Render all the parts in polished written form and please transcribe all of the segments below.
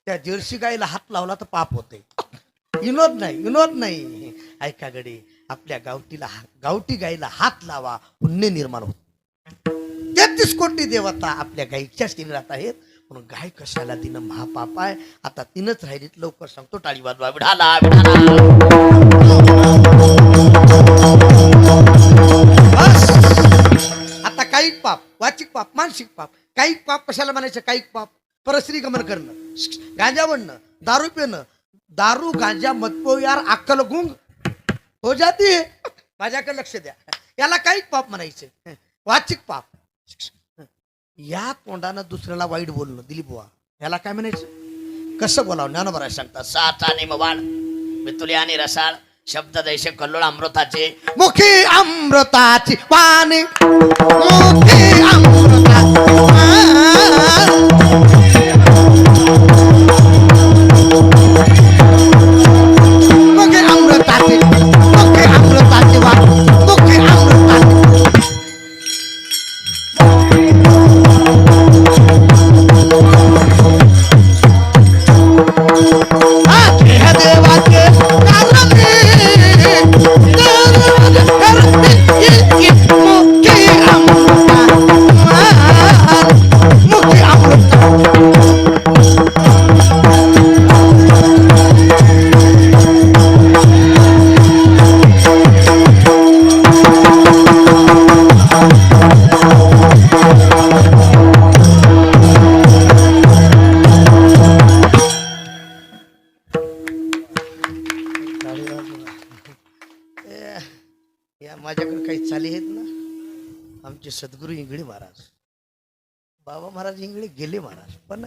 त्या जर्सी गाईला हात लावला तर पाप होते. विनोद नाही. ऐका गडी, आपल्या गावठी गाईला हात लावा, पुण्य निर्माण होत. 33 कोटी देवता आपल्या गाईच्या शरीरात आहेत, म्हणून गाय कशाला तिनं महापाप आहे. आता तीनच राहिलीत, लवकर सांगतो. टाळी वाजवा. विढाला आता कायिक पाप, वाचिक पाप, मानसिक पाप. कायिक पाप कशाला म्हणायचं? कायिक पाप परस्त्री गमन करणं, गांजा म्हणणं, दारू पिणं. दारू गांजा मत यार अक्कल गुंग हो जाती. माझ्याकडे लक्ष द्या. याला कायिक पाप म्हणायचं. वाचिक पाप, या तोंडानं दुसऱ्याला वाईट बोलणं. दिलीप बुवा, याला काय म्हणायचं? कसं बोलावं? ज्ञानोबा सांगतात. साचा निमवाण मितुली आणि रसाळ शब्द दैशे कल्लोळ अमृताचे मुखी अमृताची वाणी, मुखी अमृताची मुखी अमृताची, मुखी अमृताची वाणी, मुखी अमृताची. देवाचे माझ्याकडे काही चाली आहेत ना. आमचे सद्गुरू इंगळे महाराज, बाबा महाराज इंगळे गेले महाराज, पण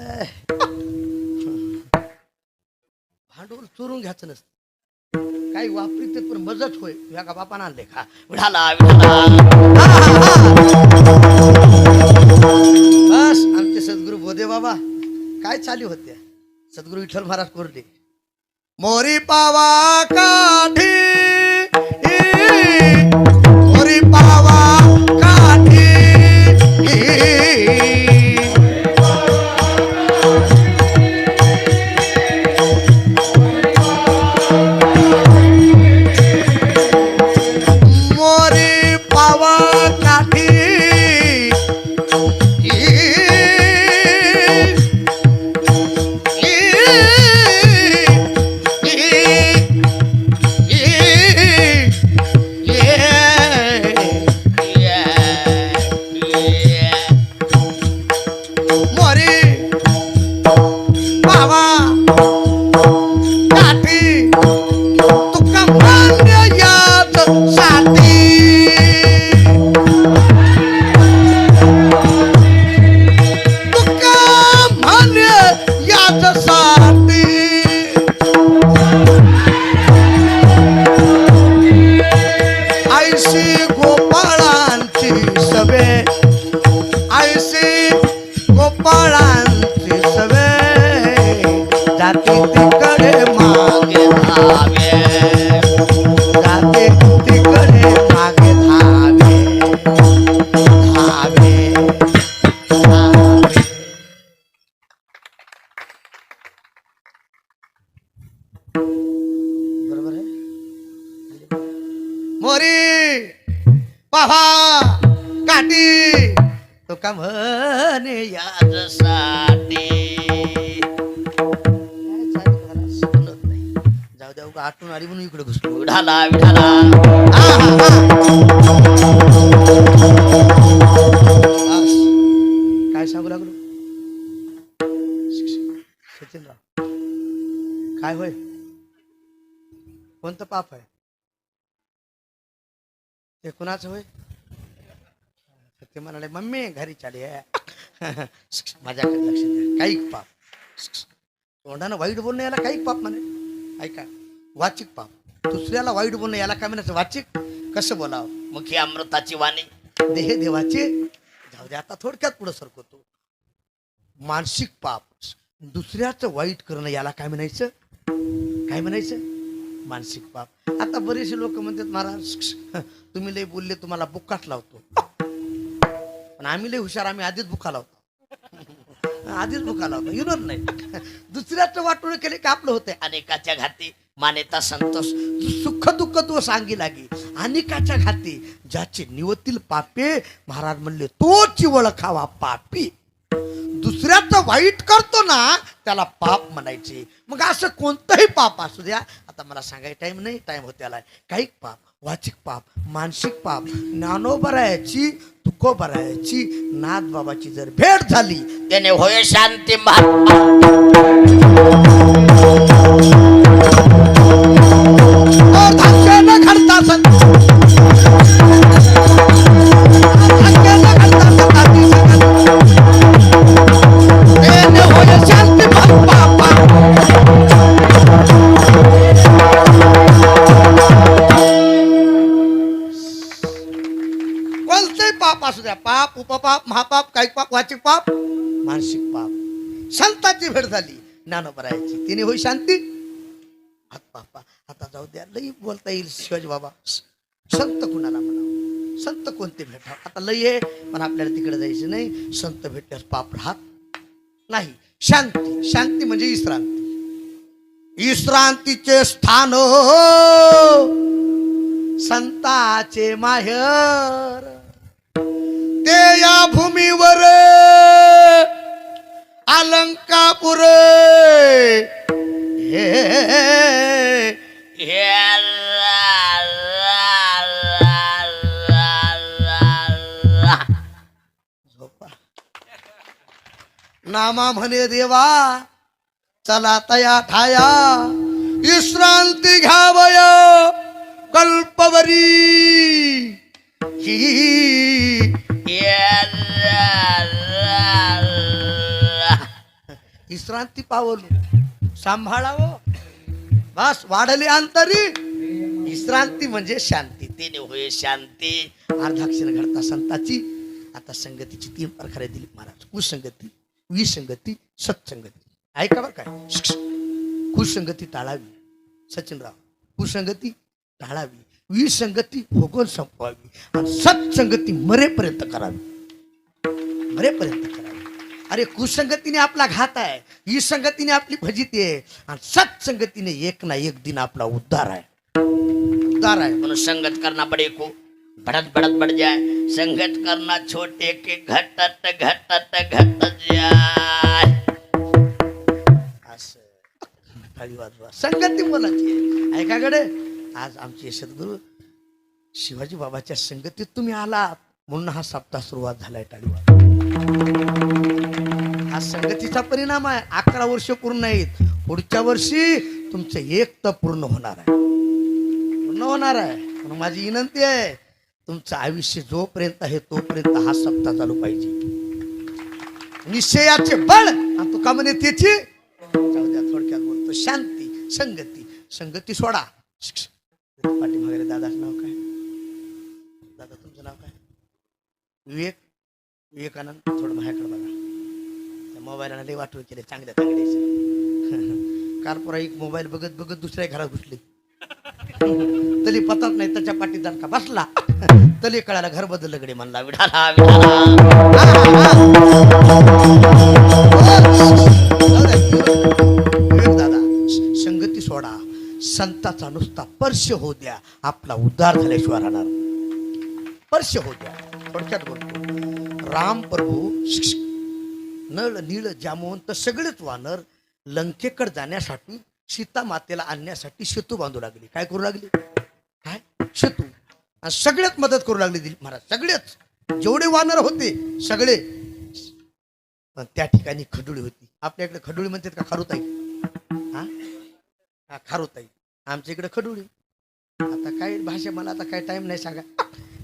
भांडवल चोरून घ्यायचं नसतं. काही वापरीत पण मजच होय. या का बापानं आणले का? विढाला बस. आमचे सद्गुरू बोधे बाबा काय चाली होत्या. सद्गुरू विठ्ठल महाराज कोरडे, मोरी पावा काठी, मोरी पावा काठी, मोरी पावा काठी, तो का म्हणे यासाठी. जाऊ द्या, आठवून आली म्हणून इकडे घुसलो. विढाला विढाला. काय सांगू लागलो? सचिनराव, काय होय? कोणतं पाप आहे ते? कुणाचं होय? ते म्हणाले मम्मी घरी चाली आहे. माझ्याकडे लक्ष द्या. काही पाप, तोंडानं वाईट बोलणं याला काही पाप म्हणे. ऐका, वाचिक पाप, दुसऱ्याला वाईट बोलणं याला काय म्हणायचं? वाचिक. कसं बोलावं? मुखी अमृताची वाणी, देह देवाचे. जाऊ दे, आता थोडक्यात पुढे सरकवतो. मानसिक पाप, दुसऱ्याचं वाईट करणं याला काय म्हणायचं? काय म्हणायचं? मानसिक पाप. आता बरेचसे लोक म्हणतात महाराज तुम्ही लय बोलले, तुम्हाला बुक्काट लावतो. पण आम्ही लय हुशार, आम्ही आधीच बुक्का लावतो. आधीच भुकाला होता येणार नाही. दुसऱ्याचं वाटोळ केले की आपलं होतंय. अनेकाच्या घाती मानेता संतोष, सुख दुःख तो सांगी लागी. अनेकाच्या घाती ज्याचे निवतील पापे, महाराज म्हणले तोच ओळखावा पापी. दुसऱ्याचं वाईट करतो ना त्याला पाप म्हणायचे. मग असं कोणतंही पाप असू द्या. आता मला सांगायला टाइम नाही, टाइम होत्याला. काही पाप, वाचिक पाप, मानसिक पाप, ज्ञानोबरायाची तुकोबरायाची नाथ बाबाची जर भेट झाली त्याने होय शांती. पाप असू द्या, पाप, उपपाप, महापाप, काही पाप, वाचिक पाप, मानसिक पाप. संतांची भेट झाली ज्ञानोबरायाची, तिने होई शांती. बापा आता जाऊ द्या, लई बोलता येईल शिवाजी बाबा. संत कुणाला म्हणावं, संत कोणते भेटावं. आता लई आहे पण आपल्याला तिकडे जायचं नाही. संत भेटल्यास पाप राहत नाही. शांती, शांती म्हणजे विश्रांती. विश्रांतीचे स्थान संताचे माहेर, ते या भूमीवर अलंकापुर. नामा म्हणे देवा चला तया ठाया, विश्रांती घ्यावय कल्पवरी. विश्रांती पावलो सांभाळावं बस, वाढले अंतरी. विश्रांती म्हणजे शांती, तेने होय शांती. अर्धाक्षर घडता संताची. आता संगतीची 3 प्रकारे दिली महाराज. कुसंगती, विसंगती, सत्संगती. ऐका बरं काय. कुसंगती टाळावी सचिनराव, कुसंगती टाळावी, विसंगती भोगून संपवावी, आणि सत्संगती मरेपर्यंत करावी. मरेपर्यंत करावी. अरे कुसंगतीने आपला घात आहे, विसंगतीने आपली फजिती आहे, आणि सत्संगतीने एक ना एक दिन आपला उद्धार आहे. उद्धार आहे. म्हणून संगत करना पडे को बढ़त बढ़त बढ़ जाए, संगत करना छोटे के घटत घटत घटत जाए. असं टाळी वाजवा, संगती बोलायची. ऐकाकडे आज आमचे सद्गुरू शिवाजी बाबाच्या संगतीत तुम्ही आलात म्हणून हा सप्ताह सुरुवात झालाय. टाळी वाजवा. हा संगतीचा परिणाम आहे. 11 वर्ष पूर्ण आहेत. पुढच्या वर्षी तुमचं 1 तर पूर्ण होणार आहे, पूर्ण होणार आहे. म्हणून माझी विनंती आहे, तुमचं आयुष्य जोपर्यंत आहे तोपर्यंत हा सप्ताह चालू पाहिजे. निश्चयाचे बळ आणि तुका म्हणे त्याची. जाऊ द्या, थोडक्यात बोलतो. शांती, संगती, संगती सोडा. पाठीमागे दादाचं नाव काय? दादा तुमचं नाव काय? विवेक, विवेकानंद. थोडं माझ्याकडे बघा. मोबाईलला लई वाटून केले चांगल्या चांगल्याचे. काल पुरा एक मोबाईल बघत बघत दुसऱ्या घरात घुसले. तरी पतात नाही त्याच्या पाठीत दणका बसला. तरी कळाला घर बदललं गडे म्हणला. विठाला विवेक दादा, संगती सोडा. संताचा नुसता स्पर्श होऊ द्या, आपला उद्धार झाल्याशिवाय राहणार. स्पर्श होऊ द्या. थोडक्यात बोलतो. राम प्रभू नळ नीळ जामवंत सगळेच वानर लंकेकडे जाण्यासाठी, सीता मातेला आणण्यासाठी सेतू बांधू लागली. काय करू लागली? काय सेतू. आणि सगळ्यात मदत करू लागली दिलीप महाराज. सगळेच जेवढे वानर होते सगळे. पण त्या ठिकाणी खडुळी होती. आपल्या इकडे खडुळी म्हणतात का खारुताई? हा खारुताई. आमच्या इकडे खडुळी. आता काय भाषा, मला आता काय टाइम नाही सांगा.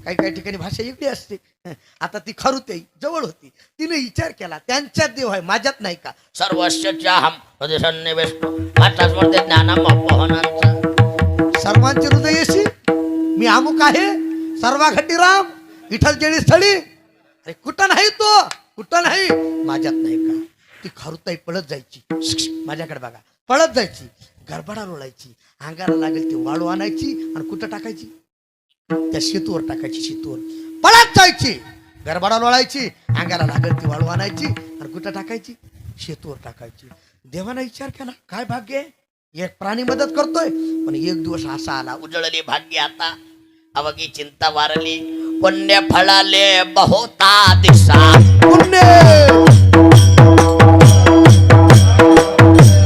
काही काही ठिकाणी भाषा इकडे असते. आता ती खारुताई जवळ होती. तिने विचार केला त्यांच्यात देव आहे, माझ्यात नाही का? सर्वांचे हृदय येशी मी अमुक आहे, सर्वाघटी राम विठ्ठल जेळी स्थळी. अरे कुठं नाही तो, कुठं नाही, माझ्यात नाही का? ती खारुताई पळत जायची. माझ्याकडे बघा, पळत जायची, गरबडा रोळायची, अंगाला लागेल ती वाळू आणायची आणि कुठं टाकायची? त्या शेतूवर टाकायची. शेतूवर पळत जायची, गरबाडा लोळायची, अंगाला लागल ती वाळू आणायची आणि कुठं टाकायची? शेतूवर टाकायची. देवाना विचार केला, काय भाग्य आहे, एक प्राणी मदत करतोय. पण एक दिवस असा आला, उजळले भाग्य आता अवघी चिंता वारली. पुण्य फळाले बहुता दिसा. पुण्य.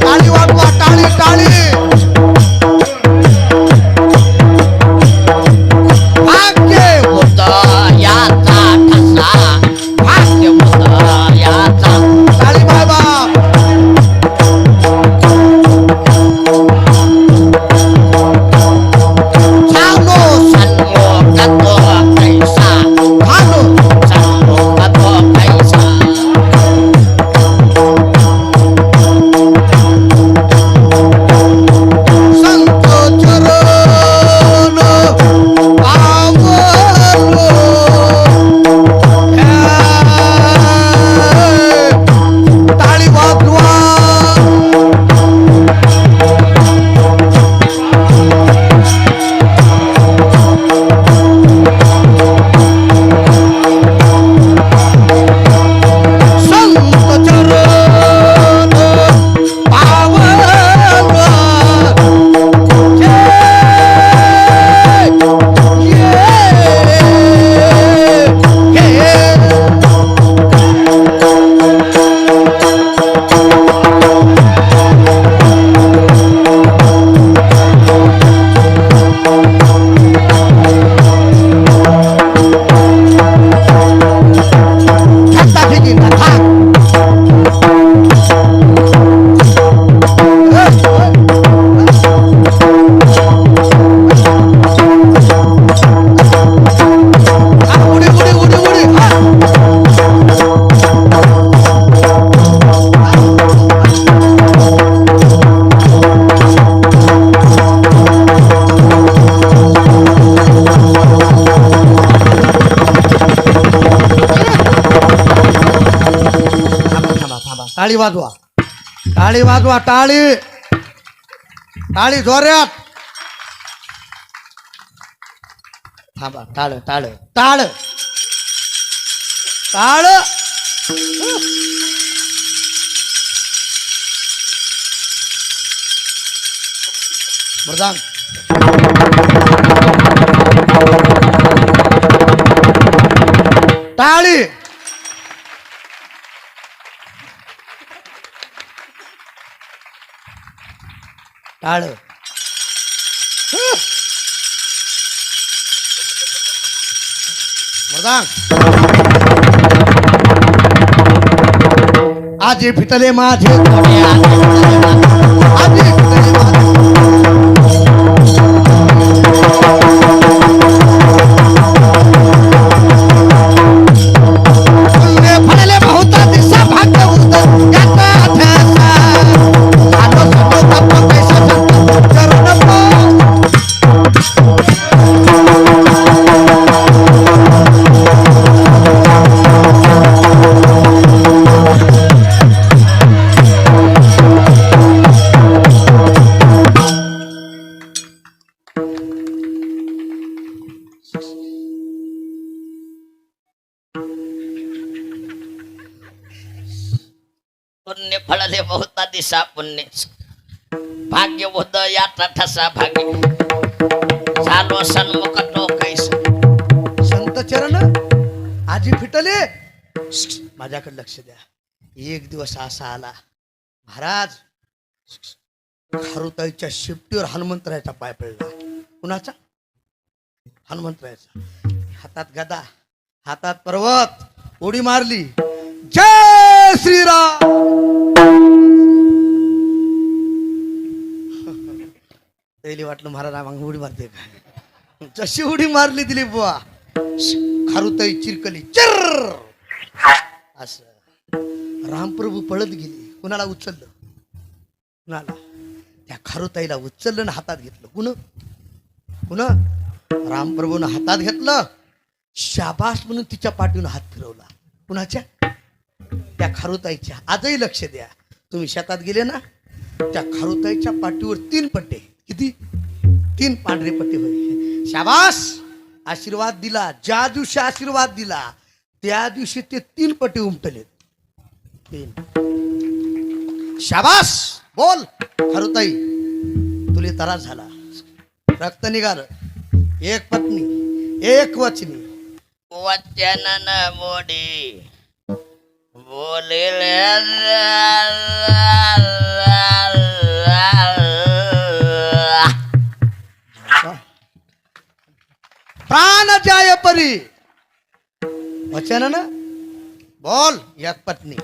टाळी वाजवा, टाळी टाळी. भाग्य उदयाचा ठसा, भाग्य उदयाचा. टाळी बाबा. चालो सन्मुखतो कैसा, भालो. सन्मुखतो कैसा. संत चरण पावलो. टाळी वाजवा. संत चरण पावलो. टाळी वाजवा, टाळी वाजवा, टाळी टाळी जोऱ्यात. थांबा, टाळ टाळ टाळ टाळ. मृदांग. टाळी. टाळ. मृदांग. आजी फिटले माझे पुणे आजी फिटले माझे. फुले फळले बहुता दिसा भाग्य उद याचा ध्यासा. आलो सतो तप कैसा संत चरण पाव. पुण्य फळाले बहुता दिसा. पुण्य भाग्य उदयाचा ठसा. भाग्य झालो सन्मुखतो कैसा. संत चरण आजी फिटले. माझ्याकडे लक्ष द्या. एक दिवस असा आला, महाराज खारुताईच्या शिपटीवर हनुमंतरायाचा पाय पडला. कुणाचा? हनुमंतरायाचा. हातात गदा, हातात पर्वत, उडी मारली. जय श्रीराम. पहिली वाटलं महाराज आम्हाला उडी मारते का. जशी उडी मारली दिली बुवा, खारुताई चिरकली. चर असं रामप्रभू पळत गेली. कुणाला उचललं? कुणाला? त्या खारुताईला उचललं ना हातात घेतलं. कुणा रामप्रभूनं हातात घेतलं. शाबास म्हणून तिच्या पाठीवर हात फिरवला. कुणाच्या? त्या खारुताईच्या. आजही लक्ष द्या, तुम्ही शेतात गेले ना, त्या खारुताईच्या पाठीवर 3 पट्टे. किती? 3 पांढरे पट्टे होते. शाबास. आशीर्वाद दिला. ज्या दिवशी आशीर्वाद दिला त्या दिवशी ते 3 पटी उमटलेत. 3. शाबास. बोल हरुताई, तुले त्रास झाला, रक्त निघालं. एक पत्नी, एक वचनी. वचन न मोडी बोले प्राण जाय परी. वचन ना बोल. एक पत्नी,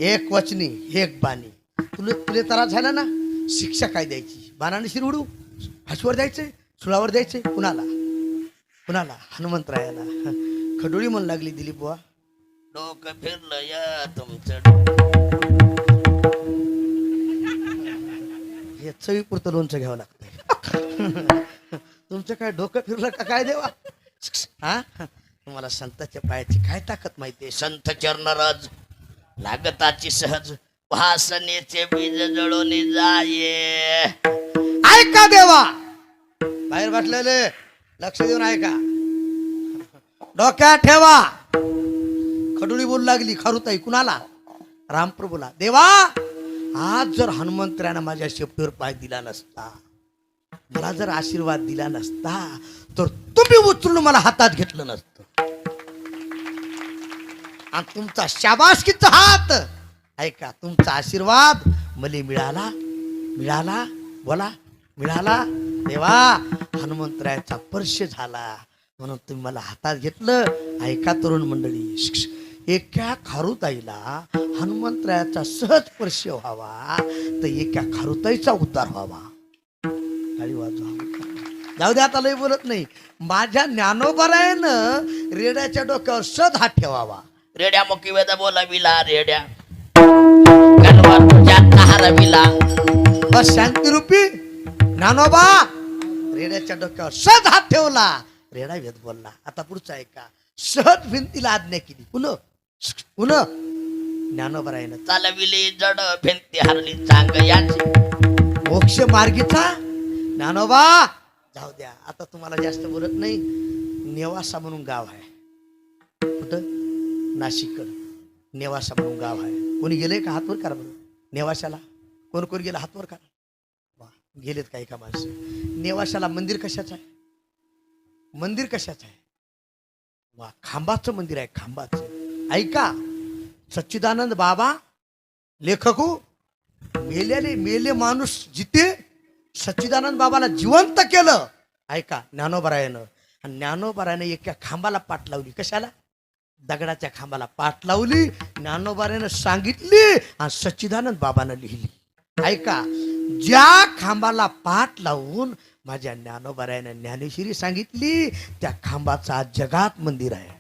एक वचनी, एक बाणी. तुले त्रास झाला ना, शिक्षा काय द्यायची? बाणाने शिर उडू, हाशवर द्यायचे, सुळावर द्यायचे. कुणाला? कुणाला? हनुमंतरायाला. खडोळी म्हणू लागली दिलीप बुवा. डोकं फिरलं या तुमचं. हे चवीपुरतं लोणचं घ्यावं लागतंय. तुमचं काय डोकं फिरलं का काय देवा? हा, तुम्हाला संतांच्या पायाची काय ताकद माहितीये? संत चरणराज लागताची सहज वासनेचे बीज जळून जाये. ऐका देवा, बाहेर बसलेले लक्ष देऊन ऐका, डोक्यात ठेवा. खडुळी बोलू लागली खारुताई. कुणाला? रामप्रभूला. देवा, आज जर हनुमंतरायानं माझ्या शेपटीवर पाय दिला नसता, मला जर आशीर्वाद दिला नसता, तर तुम्ही उचलून मला हातात घेतलं नसतं. आणि तुमचा शाबासकीचा हात, ऐका, तुमचा आशीर्वाद मला मिळाला. मिळाला. बोला. मिळाला. देवा, हनुमंतरायाचा स्पर्श झाला म्हणून तुम्ही मला हातात घेतलं. ऐका तरुण मंडळी, एका खारुताईला हनुमंतरायाचा सहज स्पर्श व्हावा, तर एका खारुताईचा उद्धार व्हावा. गाडी वाजवा. जाऊ दे, आता लय बोलत नाही. माझ्या ज्ञानोबरायानं रेड्याच्या डोक्यावर सद हात ठेवावा. रेड्या मुकी वेदा बोलाविला रेड्या गणवर तुझ्या हरविला. बस शांतिरूपी ज्ञानोबा रेड्याच्या डोक्यावर सद हात ठेवला. रेडा वेद बोलला. आता पुढचा ऐका. सहज भिंतीला आज्ञा केली. पुन्हा पुन्हा ज्ञानोबरायानं चालविली जड भिंती हरली चांग याची. मोक्ष मार्गीचा ज्ञानोबा. जाऊ द्या, आता तुम्हाला जास्त बोलत नाही. नेवासा म्हणून गाव आहे. कुठं? नाशिककडं नेवासा म्हणून गाव आहे. कोणी गेले का? हातवर करा बरं. नेवाशाला कोण कोण गेला? हातवर करा. वा, गेलेत काही का माणसं. नेवाशाला मंदिर कशाचं आहे? मंदिर कशाचं आहे? वा, खांबाचं मंदिर आहे. खांबाचं. ऐका, सच्चिदानंद बाबा लेखकू मेले माणूस जिते सच्चिदानंद बाबाला जिवंत केलं. ऐका, ज्ञानोबरायानं. आणि ज्ञानोबरायानं एका खांबाला पाठ लावली. कशाला? दगडाच्या खांबाला पाठ लावली. ज्ञानोबरायानं सांगितली आणि सच्चिदानंद बाबानं लिहिली. ऐका, ज्या खांबाला पाठ लावून माझ्या ज्ञानोबरायानं ज्ञानेश्वरी सांगितली, त्या खांबाचं आज जगात मंदिर आहे.